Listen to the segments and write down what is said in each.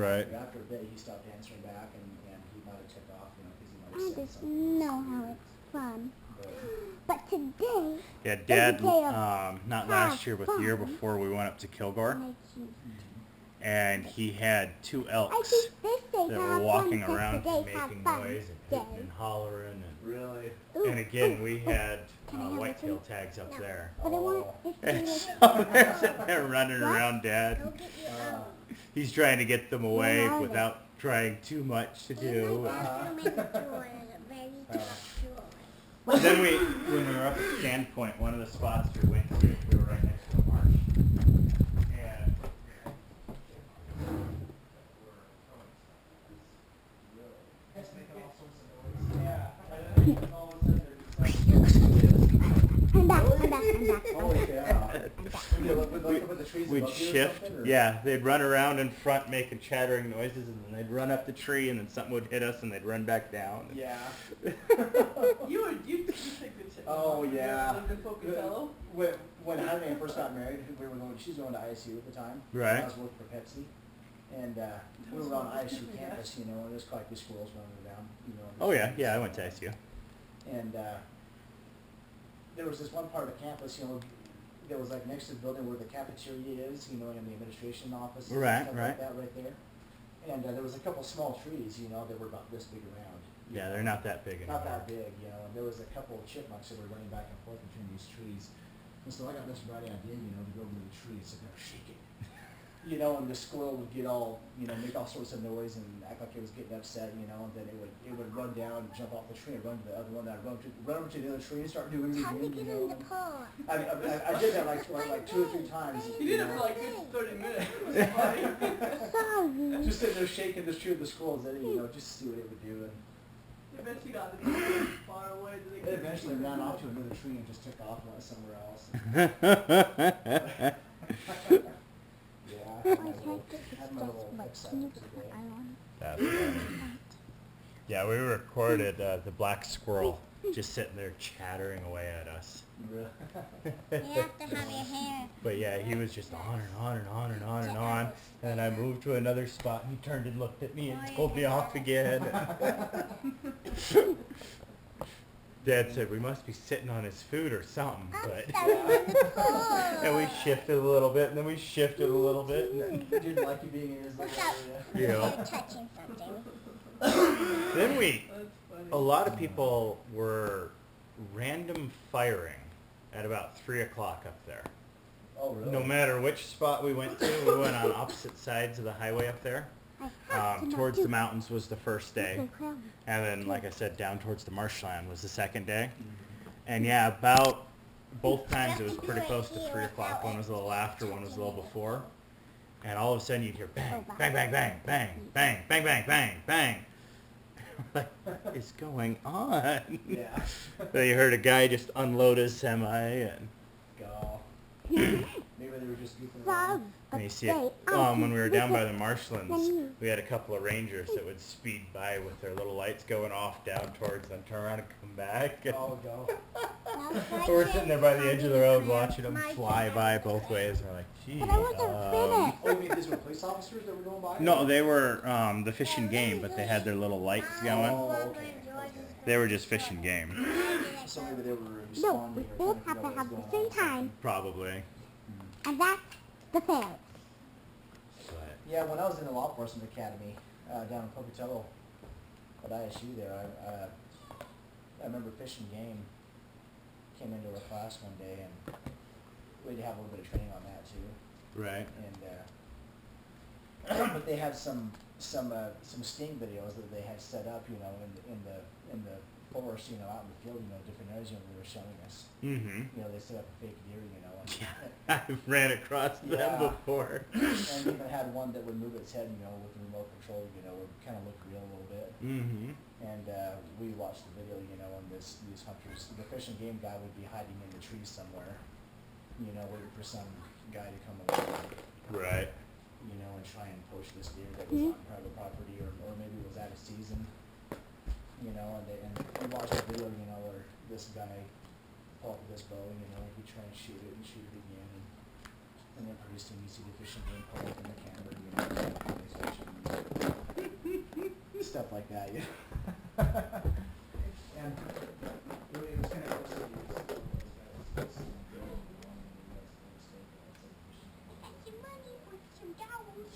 Right. But after a bit, he stopped answering back, and he might have took off, because he might I have said just something. know how it's fun. But, But today, Yeah, Dad, day of not last year, but the year before, we went up to Kilgore, makes you. and he had 2 I elks think this day that have were fun walking because around today and have making fun noise and day. hooting and hollering. And, really? and again, we had Can I have whitetail this tags up No. there. But I want this And to so they're sitting there running What? around Dad. Go get your own. He's trying to get them away Where are they? without trying too much to do. My bathroom is a drawer, a very tough drawer. But then when we were up at Standpoint, one of the spots we went to, we were right next to the marsh. And I'm back, I'm back, I'm back. Holy cow. Look up at the trees we'd above you or shift, something, or? yeah, they'd run around in front making chattering noises, and then they'd run up the tree, and then something would hit us, and they'd run back down. Yeah. You take good shit. Oh, yeah. Lived in Pocatello. When Jaime and first got married, she was going to ISU at the time. Right. I was working for Pepsi. And we were on ISU campus, and there's quite a few squirrels running around, Oh yeah, yeah, I went to ISU. And there was this one part of the campus, that was like next to the building where the cafeteria is, and the administration office and Right, stuff right. like that right there. And there was a couple small trees, that were about this big around. Yeah, they're not that big anymore. Not that big, and there was a couple of chipmunks that were running back and forth between these trees. And so I got this bright idea, to go over to the tree and sit there shaking. And the squirrel would get all, make all sorts of noise and act like it was getting upset, and then it would run down, jump off the tree, and run to the other one. I'd run over to the other tree and start doing it Time to again, get in the pond. I did that like 2 or 3 times. You did it for like 30 minutes. It was funny. Sorry. Just sitting there shaking this tree of the squirrels, just to see what it would do. And Eventually got the tree far away. it eventually ran off to another tree and just took off and went somewhere else. Yeah, I had my little excitement today. That's funny. Yeah, we recorded the black squirrel just sitting there chattering away at us. Really? You have to have your hair. But yeah, he was just on and on and on and on and on. And then I moved to another spot, and he turned and looked at me and told me off again. Dad said we must be sitting on his food or something, but and we shifted a little bit, and then we shifted a little bit, and then He didn't like you being in his little area. yeah. Touching something. Then That's funny. a lot of people were random firing at about 3 o'clock up there. Oh, really? No matter which spot we went to, we went on opposite sides of the highway up there. Towards the mountains was the first day, and then, like I said, down towards the marshland was the second day. And yeah, about both times it was pretty close to 3 o'clock. One was a little after, one was a little before. And all of a sudden you'd hear bang, bang, bang, bang, bang, bang, bang, bang, bang, bang. Like, what is going on? Yeah. Then you heard a guy just unload his semi, and Go. Maybe they were just goofing around. and you see it. When we were down by the marshlands, we had a couple of rangers that would speed by with their little lights going off down towards them, turn around and come back. And Oh, go. we're sitting there by the edge of the road watching them fly by both ways. And we're like, geez. But I wasn't finished. Oh, you mean these were police officers that were going by? No, they were the fishing game, but they had their little lights going. Oh, okay. They were just fishing game, So maybe they were No, we responding or both trying to have to figure out have what the was same going on. time, probably. and that's the fair. But Yeah, when I was in the law enforcement academy down in Pocatello at ISU there, I remember fishing game came into our class one day, and we had to have a little bit of training on that too. right. And but they had some sting videos that they had set up, in the forest, out in the field, different areas, they were showing us. Mm-hmm. They set up a fake deer, and I've ran across them Yeah. before. and even had one that would move its head, with the remote control, would kind of look real a little bit. Mm-hmm. And we watched the video, and these hunters, the Fish and Game guy would be hiding in the trees somewhere, waiting for some guy to come along, Right. and try and poach this deer that was on private property, or maybe it was out of season, and we watched the video, where this guy pulled up with this bow, he'd try and shoot it again, and then pretty soon you see the Fish and Game pull up in the camera, he's fishing, stuff like that, yeah. And it was kind of Some money for some dollars.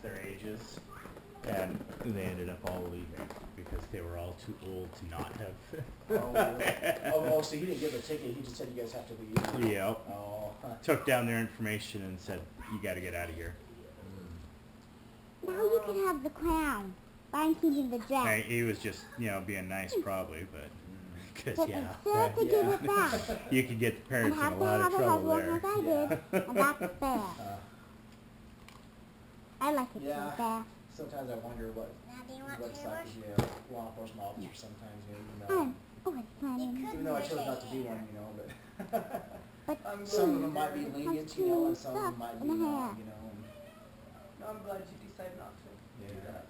Their ages, and they ended up all leaving because they were all too old to not have. Oh, really? Oh, so he didn't give a ticket, he just said you guys have to leave? Yep. Oh. Took down their information and said, you gotta get out of here. Now you can have the crown. I'm keeping the dress. And he was just, being nice probably, but, because, But yeah, instead to give it back. you could get the And parents in have a to lot have of it as trouble long there. as I did. And that's fair. I like it Yeah. so fair. Sometimes I wonder what it's like to be a law enforcement officer sometimes, Oh, it's funny. even though I chose not to be one, but But some of them might be lenient, and some of them might be not, and No, I'm glad you decided not to do that.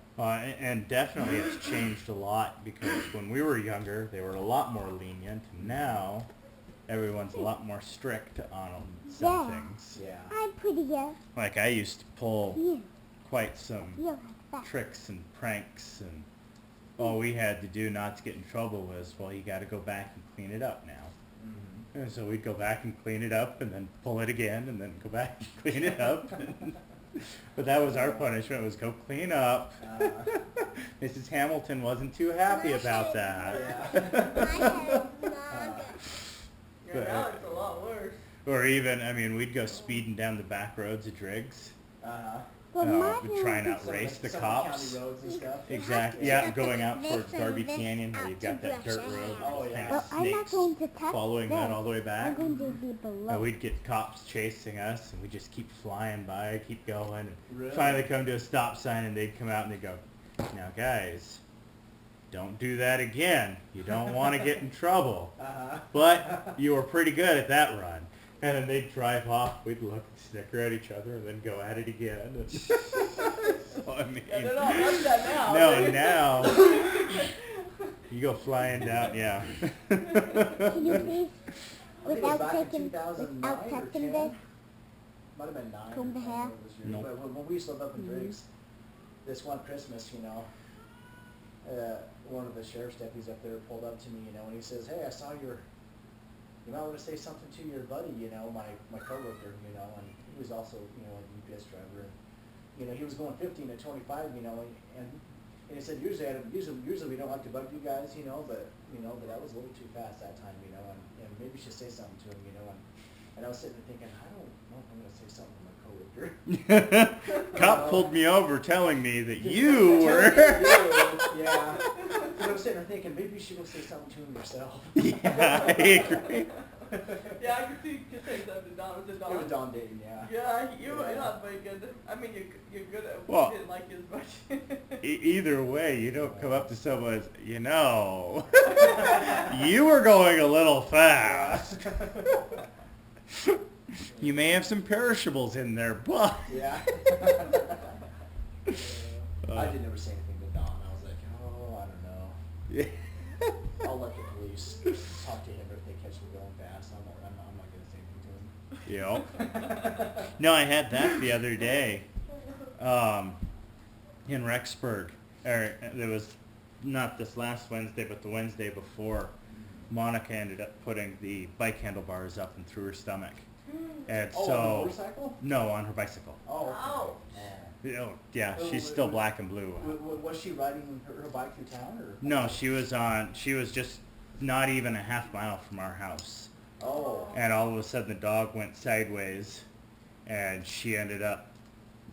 And definitely it's changed a lot because when we were younger, they were a lot more lenient. Now, everyone's a lot more strict on some Yeah. things. yeah. I'm prettier. Like I used to pull You. quite some You're like that. tricks and pranks, and all we had to do not to get in trouble was, well, you got to go back and clean it up now. Mm-hmm. And so we'd go back and clean it up, and then pull it again, and then go back and clean it up. But that was our punishment, was go clean up. Mrs. Hamilton wasn't too happy about that. Yeah, now it's a lot worse. Or even, we'd go speeding down the back roads of Driggs. But my We'd try and parents- outrace the Some cops. county roads and stuff. Exactly. Yeah, going out towards Darby Canyon where you've got that dirt road. Oh, yeah. Kind Well, of I'm not snakes going to touch following this. that all the way I'm back. going to be below. And we'd get cops chasing us, and we'd just keep flying by, keep going, and Really? finally come to a stop sign, and they'd come out and they'd go, now guys, don't do that again. You don't want to get in trouble. But you were pretty good at that run. And then they'd drive off, we'd look, snicker at each other, and then go at it again. And so, Yeah, they're not like that now. no, now, you go flying down, yeah. Can you please, I think it was without back in taking, 2009 without or touching 10. this, Might have been 9. Comb the I don't hair? know this year. Nope. But when we used to live up in Driggs, this one Christmas, one of the sheriff's deputies up there pulled up to me, and he says, hey, I saw you might want to say something to your buddy, my coworker, and he was also, a UPS driver, and, he was going 15 to 25, and he said, usually we don't like to bug you guys, but that was a little too fast that time, and maybe you should say something to him, and I was sitting there thinking, I don't know if I'm going to say something to my coworker. Cop pulled me over telling me that you were... Yeah. Because I was sitting there thinking, maybe you should go say something to him yourself. Yeah, I agree. Yeah, I can see you saying something to Don. Was it Don? It was Don Dayton, yeah. Yeah, you're not very good. You're good at Well, you didn't like you as much. Either way, you don't come up to someone and say, you were going a little fast. You may have some perishables in there, but... Yeah. I didn't ever say anything to Don. I was like, I don't know. Yeah. I'll let the police talk to him if they catch me going fast. I'm not going to say anything to him. Yeah. No, I had that the other day in Rexburg. Or there was not this last Wednesday, but the Wednesday before. Monica ended up putting the bike handlebars up and through her stomach. And Oh, so on the motorcycle? no, on her bicycle. Oh. Ow. Oh, yeah, she's still black and blue. Was she riding her bike through town, or? No, she was just not even a half mile from our house. Oh. And all of a sudden the dog went sideways and she ended up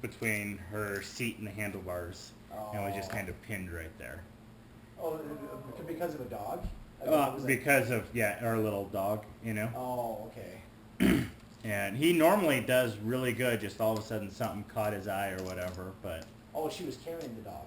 between her seat and the handlebars and was just kind of pinned right there. Oh, because of a dog? Was it- Because of, our little dog, Oh, okay. And he normally does really good, just all of a sudden something caught his eye or whatever, but... Oh, she was carrying the dog.